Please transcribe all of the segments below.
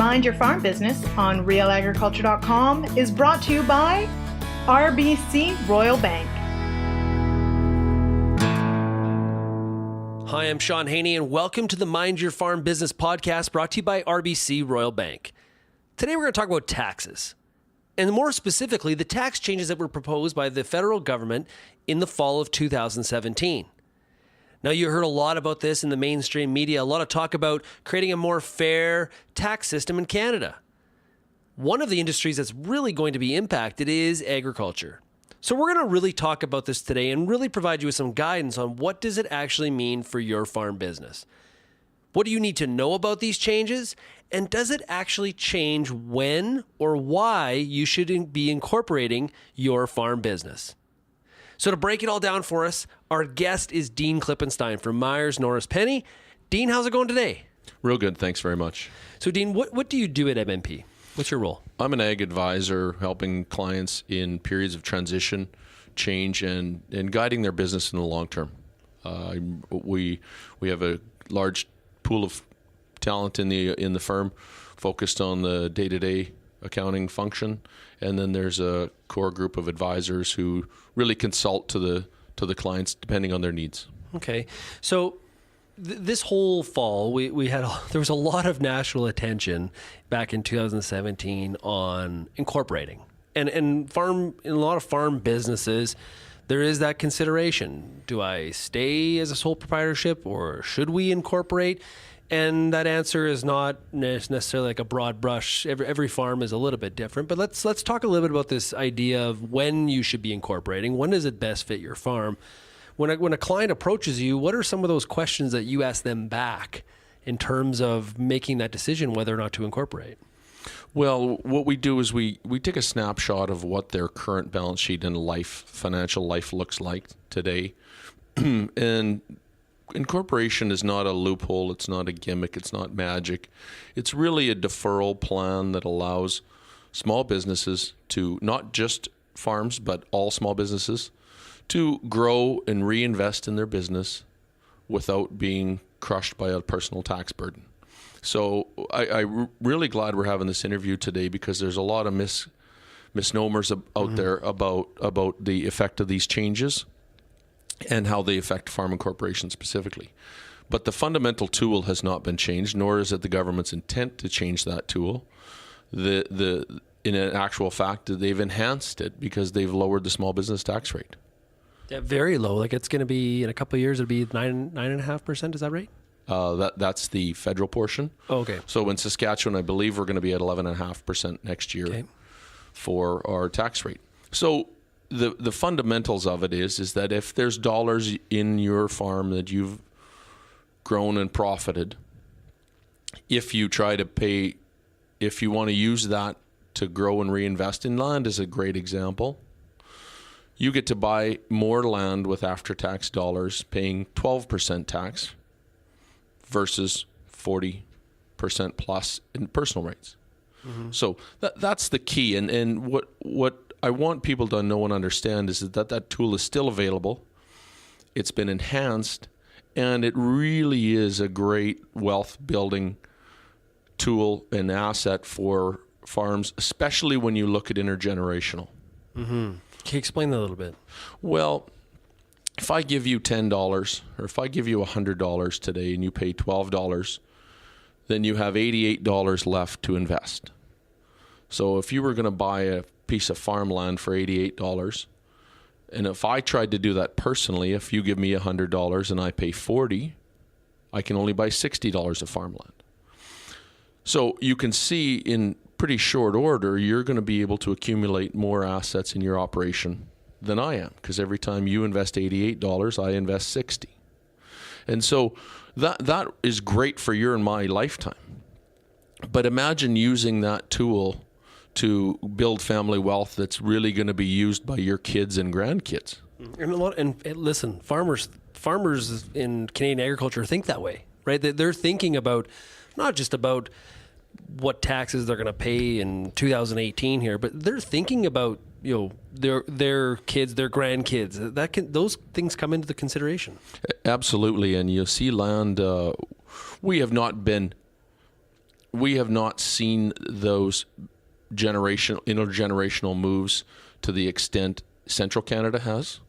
Mind Your Farm Business on RealAgriculture.com is brought to you by RBC Royal Bank. Hi, I'm Shaun Haney, and welcome to the Mind Your Farm Business podcast brought to you by RBC Royal Bank. Today we're going to talk about taxes, and more specifically, the tax changes that were proposed by the federal government in the fall of 2017. Now, you heard a lot about this in the mainstream media, a lot of talk about creating a more fair tax system in Canada. One of the industries that's really going to be impacted is agriculture. So we're going to really talk about this today and really provide you with some guidance on what does it actually mean for your farm business. What do you need to know about these changes? And does it actually change when or why you should be incorporating your farm business? So to break it all down for us, our guest is Dean Klippenstine from Myers Norris Penny. Dean, how's it going today? Real good, thanks very much. So Dean, what do you do at MNP? What's your role? I'm an ag advisor helping clients in periods of transition, change, and guiding their business in the long term. We have a large pool of talent in the firm focused on the day-to-day accounting function, and then there's a core group of advisors who really consult to the clients depending on their needs. Okay, so this whole fall there was a lot of national attention back in 2017 on incorporating, and in a lot of farm businesses there is that consideration: do I stay as a sole proprietorship or should we incorporate? And that answer is not necessarily like a broad brush. Every farm is a little bit different. But let's talk a little bit about this idea of when you should be incorporating. When does it best fit your farm? When a client approaches you, what are some of those questions that you ask them back in terms of making that decision whether or not to incorporate? Well, what we do is we take a snapshot of what their current balance sheet and financial life looks like today. And incorporation is not a loophole, it's not a gimmick, it's not magic. It's really a deferral plan that allows small businesses to, not just farms, but all small businesses, to grow and reinvest in their business without being crushed by a personal tax burden. So I'm really glad we're having this interview today because there's a lot of misnomers out there about the effect of these changes and how they affect farm incorporation specifically. But the fundamental tool has not been changed, nor is it the government's intent to change that tool. In an actual fact, they've enhanced it because they've lowered the small business tax rate. Yeah, very low. Like it's going to be, in a couple of years, it'll be 9.5%. Is that right? That's the federal portion. Oh, okay. So in Saskatchewan, I believe we're going to be at 11.5% next year for our tax rate. So the fundamentals of it is that if there's dollars in your farm that you've grown and profited, if you want to use that to grow and reinvest in land is a great example. You get to buy more land with after-tax dollars paying 12% tax versus 40% plus in personal rates. Mm-hmm. So that's the key. And what I want people to know and understand is that tool is still available. It's been enhanced, and it really is a great wealth building tool and asset for farms, especially when you look at intergenerational. Mm-hmm. Can you explain that a little bit? Well, if I give you $10 or if I give you $100 today and you pay $12, then you have $88 left to invest. So if you were going to buy a piece of farmland for $88, and if I tried to do that personally, if you give me $100 and I pay $40, I can only buy $60 of farmland. So you can see in pretty short order, you're going to be able to accumulate more assets in your operation than I am, because every time you invest $88, I invest $60. And so that is great for your and my lifetime. But imagine using that tool to build family wealth that's really going to be used by your kids and grandkids. And listen, farmers in Canadian agriculture think that way, right? They're thinking about not just about what taxes they're going to pay in 2018 here, but they're thinking about their kids, their grandkids. Those things come into the consideration. Absolutely, and you see land. We have not been we have not seen those intergenerational moves to the extent Central Canada has.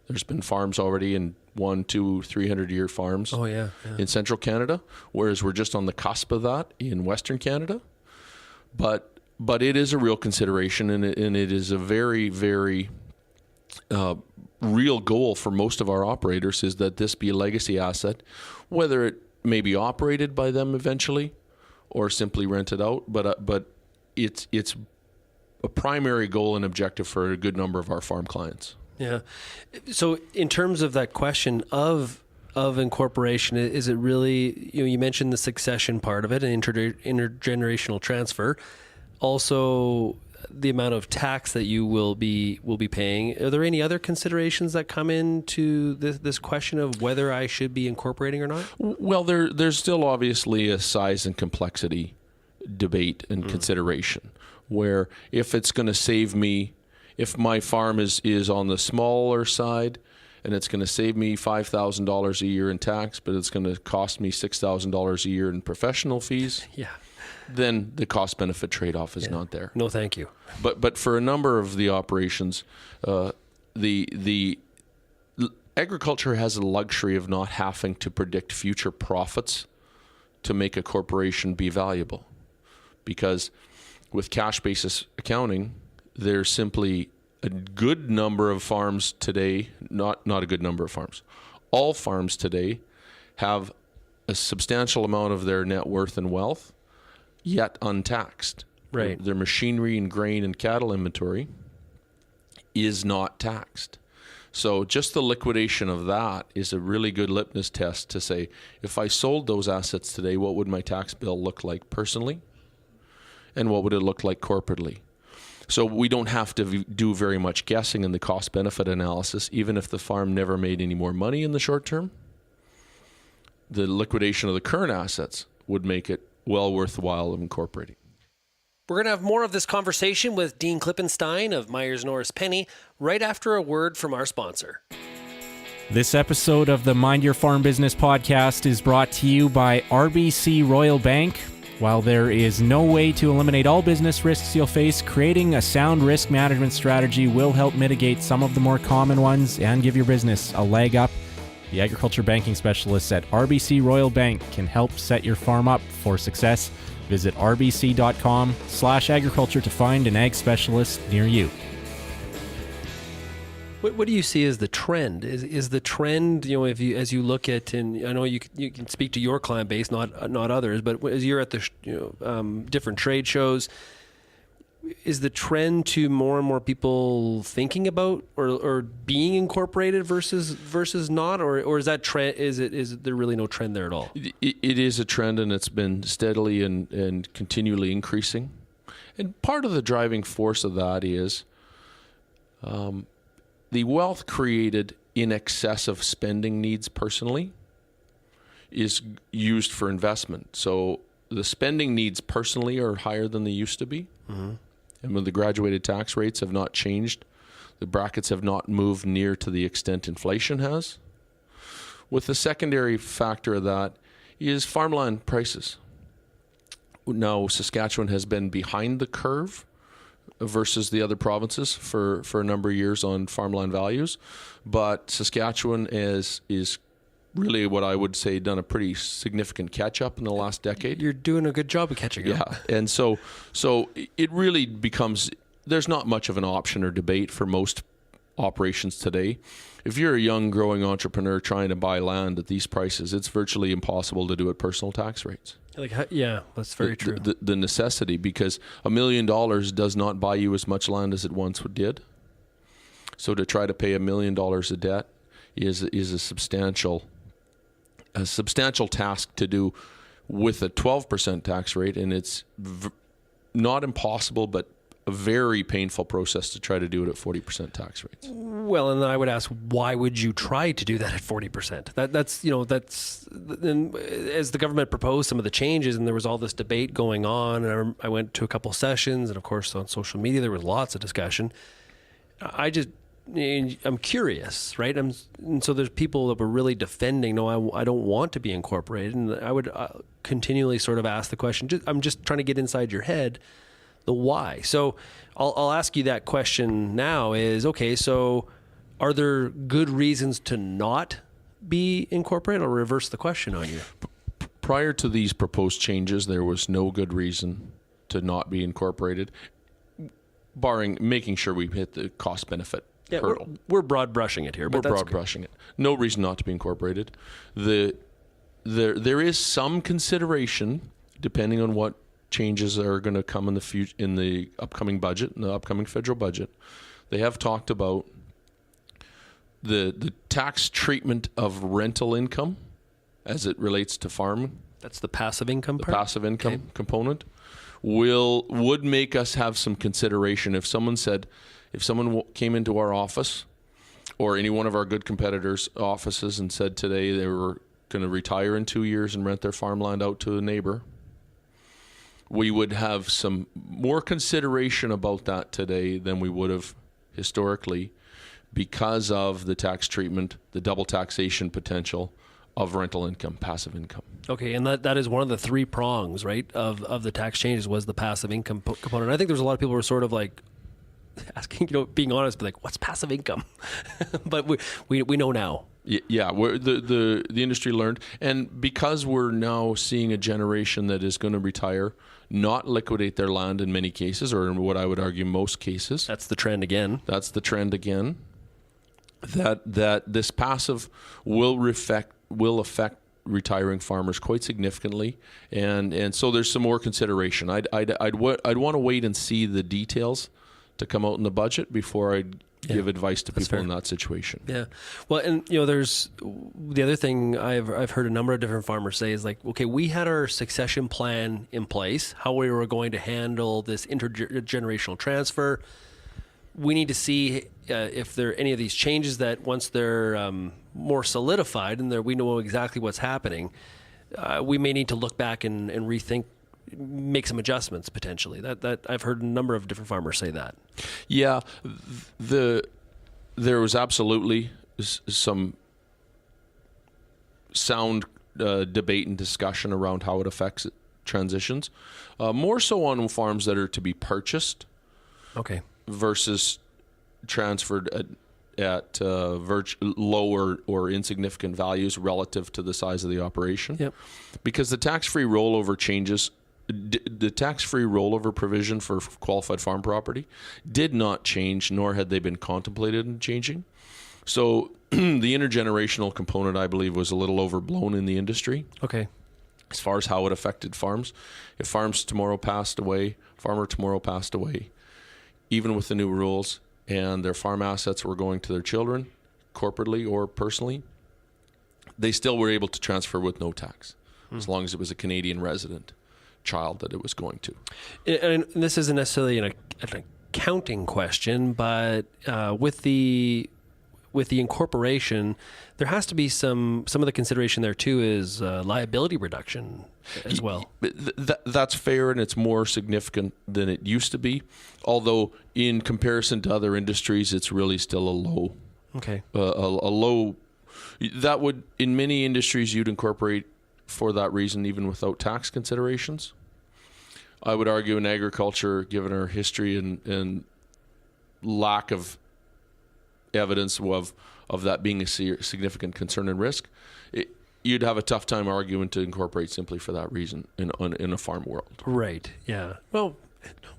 There's been farms already in 100, 200, 300-year farms in Central Canada, whereas we're just on the cusp of that in Western Canada. But it is a real consideration, and it is a very, very real goal for most of our operators, is that this be a legacy asset, whether it may be operated by them eventually or simply rented out. But it's a primary goal and objective for a good number of our farm clients. Yeah. So in terms of that question of incorporation, is it really, you mentioned the succession part of it and intergenerational transfer, also the amount of tax that you will be paying. Are there any other considerations that come into this question of whether I should be incorporating or not? Well, there's still obviously a size and complexity debate and consideration, where if it's going to save me, if my farm is on the smaller side and it's going to save me $5,000 a year in tax, but it's going to cost me $6,000 a year in professional fees, then the cost-benefit trade-off is not there. No, thank you. But for a number of the operations, the agriculture has the luxury of not having to predict future profits to make a corporation be valuable, because with cash basis accounting, there's simply a good number of farms today, not a good number of farms. All farms today have a substantial amount of their net worth and wealth yet untaxed. Right. Their machinery and grain and cattle inventory is not taxed. So just the liquidation of that is a really good litmus test to say, if I sold those assets today, what would my tax bill look like personally? And what would it look like corporately? So we don't have to do very much guessing in the cost-benefit analysis, even if the farm never made any more money in the short term. The liquidation of the current assets would make it well worthwhile of incorporating. We're going to have more of this conversation with Dean Klippenstine of Myers Norris Penny right after a word from our sponsor. This episode of the Mind Your Farm Business podcast is brought to you by RBC Royal Bank. While there is no way to eliminate all business risks you'll face, creating a sound risk management strategy will help mitigate some of the more common ones and give your business a leg up. The agriculture banking specialists at RBC Royal Bank can help set your farm up for success. Visit rbc.com/agriculture to find an ag specialist near you. What do you see as the trend? Is the trend, as you look at, and I know you can speak to your client base, not others, but as you're at the different trade shows, is the trend to more and more people thinking about or being incorporated versus not, or is that trend? Is there really no trend there at all? It is a trend, and it's been steadily and continually increasing. And part of the driving force of that is the wealth created in excess of spending needs personally is used for investment. So the spending needs personally are higher than they used to be. Mm-hmm. And when the graduated tax rates have not changed, the brackets have not moved near to the extent inflation has. With the secondary factor of that is farmland prices. Now, Saskatchewan has been behind the curve versus the other provinces for a number of years on farmland values, but Saskatchewan is really what I would say done a pretty significant catch up in the last decade. You're doing a good job of catching up. Yeah, and so it really becomes, there's not much of an option or debate for most operations today. If you're a young growing entrepreneur trying to buy land at these prices, it's virtually impossible to do at personal tax rates. Yeah, that's very true. The necessity, because $1 million does not buy you as much land as it once did. So to try to pay $1 million of debt is a substantial task to do with a 12% tax rate, and it's not impossible, but a very painful process to try to do it at 40% tax rates. Well, and then I would ask, why would you try to do that at 40%? That's as the government proposed some of the changes, and there was all this debate going on, and I went to a couple sessions, and of course on social media there was lots of discussion. I'm curious, right? And so there's people that were really defending, no, I don't want to be incorporated. And I would continually sort of ask the question, I'm just trying to get inside your head, the why. So I'll ask you that question now is, okay, so are there good reasons to not be incorporated? I'll reverse the question on you. Prior to these proposed changes, there was no good reason to not be incorporated, barring making sure we hit the cost benefit hurdle. We're broad brushing it here. But we're broad brushing it. No reason not to be incorporated. There is some consideration, depending on what changes are going to come in the upcoming budget, in the upcoming federal budget. They have talked about the tax treatment of rental income as it relates to farming. That's the passive income part? The passive income component would make us have some consideration. If someone came into our office or any one of our good competitors' offices and said today they were going to retire in 2 years and rent their farmland out to a neighbor, we would have some more consideration about that today than we would have historically, because of the tax treatment, the double taxation potential of rental income, passive income. Okay, and that is one of the three prongs, right, of the tax changes was the passive income component. I think there's a lot of people who are sort of like asking, being honest, but like, what's passive income? But we know now. Yeah, the industry learned, and because we're now seeing a generation that is going to retire, not liquidate their land in many cases, or in what I would argue most cases. That's the trend again. That this passive will affect retiring farmers quite significantly, and so there's some more consideration. I'd want to wait and see the details to come out in the budget before I'd give advice to people in that situation. Yeah. Well, and there's the other thing I've heard a number of different farmers say is like, okay, we had our succession plan in place, how we were going to handle this intergenerational transfer. We need to see if there are any of these changes that once they're more solidified and we know exactly what's happening, we may need to look back and rethink, make some adjustments potentially. That I've heard a number of different farmers say that. Yeah, there was absolutely some sound debate and discussion around how it affects transitions, more so on farms that are to be purchased. Okay. Versus transferred at lower or insignificant values relative to the size of the operation. Yep. Because the tax-free rollover changes, the tax-free rollover provision for qualified farm property did not change, nor had they been contemplated in changing. So the intergenerational component, I believe, was a little overblown in the industry. Okay. As far as how it affected farms. If farmer tomorrow passed away, even with the new rules, and their farm assets were going to their children, corporately or personally, they still were able to transfer with no tax, as long as it was a Canadian resident child that it was going to. And this isn't necessarily an accounting question, but with the incorporation, there has to be some of the consideration there too is liability reduction as well. That's fair, and it's more significant than it used to be. Although in comparison to other industries, it's really still a low. Okay. A low. That would, in many industries, you'd incorporate for that reason, even without tax considerations. I would argue in agriculture, given our history and lack of evidence of that being a significant concern and risk, you'd have a tough time arguing to incorporate simply for that reason in a farm world. Right. Yeah. Well,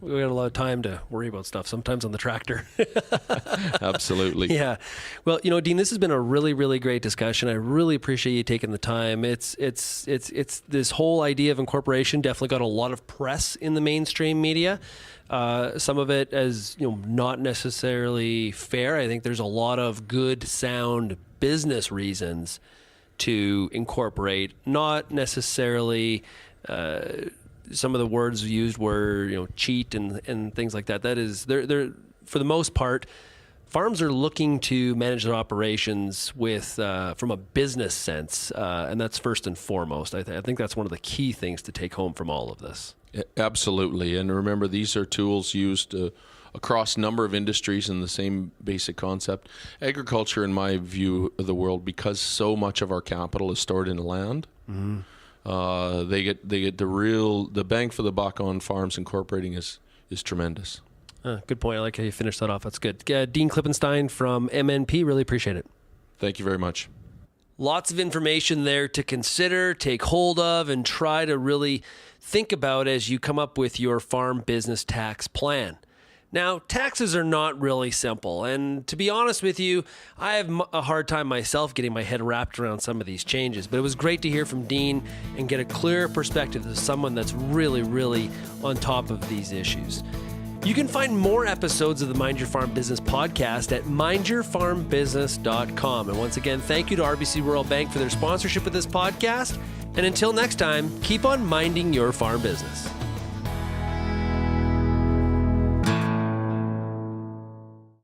we got a lot of time to worry about stuff sometimes on the tractor. Absolutely. Yeah. Well, Dean, this has been a really, really great discussion. I really appreciate you taking the time. It's this whole idea of incorporation definitely got a lot of press in the mainstream media. Some of it as not necessarily fair. I think there's a lot of good, sound business reasons to incorporate, not necessarily some of the words used were cheat and things like that. That is, they're for the most part, farms are looking to manage their operations with from a business sense, and that's first and foremost. I think that's one of the key things to take home from all of this. Absolutely, and remember, these are tools used across a number of industries in the same basic concept. Agriculture, in my view of the world, because so much of our capital is stored in land, they get the bang for the buck on farms incorporating is tremendous. Good point. I like how you finished that off. That's good. Dean Klippenstine from MNP, really appreciate it. Thank you very much. Lots of information there to consider, take hold of, and try to really think about as you come up with your farm business tax plan. Now, taxes are not really simple, and to be honest with you, I have a hard time myself getting my head wrapped around some of these changes, but it was great to hear from Dean and get a clear perspective of someone that's really, really on top of these issues. You can find more episodes of the Mind Your Farm Business podcast at mindyourfarmbusiness.com. And once again, thank you to RBC Royal Bank for their sponsorship of this podcast. And until next time, keep on minding your farm business.